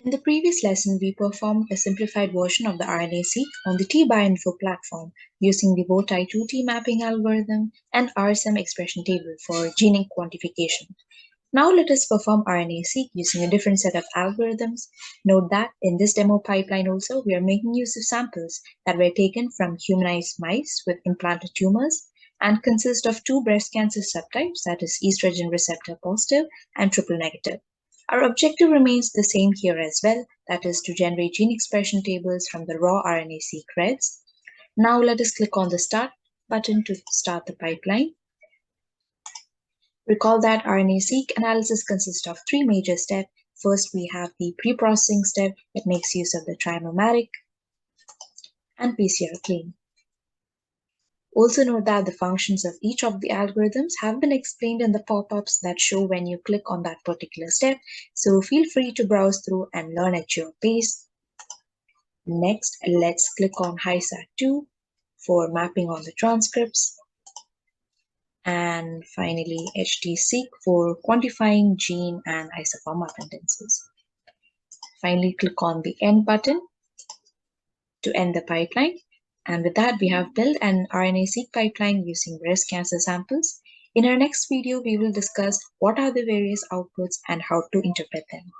In the previous lesson, we performed a simplified version of the RNA-Seq on the T-bioinfo platform using the Botai2T mapping algorithm and RSM expression table for gene quantification. Now let us perform RNA-Seq using a different set of algorithms. Note that in this demo pipeline also, we are making use of samples that were taken from humanized mice with implanted tumors and consist of two breast cancer subtypes, that is estrogen receptor positive and triple negative. Our objective remains the same here as well, that is to generate gene expression tables from the raw RNA-Seq reads. Now let us click on the Start button to start the pipeline. Recall that RNA-Seq analysis consists of three major steps. First, we have the pre-processing step that makes use of the Trimmomatic and PCR clean. Also note that the functions of each of the algorithms have been explained in the pop-ups that show when you click on that particular step, so feel free to browse through and learn at your pace. Next, let's click on HiSat2 for mapping on the transcripts. And finally, HTseq for quantifying gene and isoform appendices. Finally, click on the End button to end the pipeline. And with that, we have built an RNA-Seq pipeline using breast cancer samples. In our next video, we will discuss what are the various outputs and how to interpret them.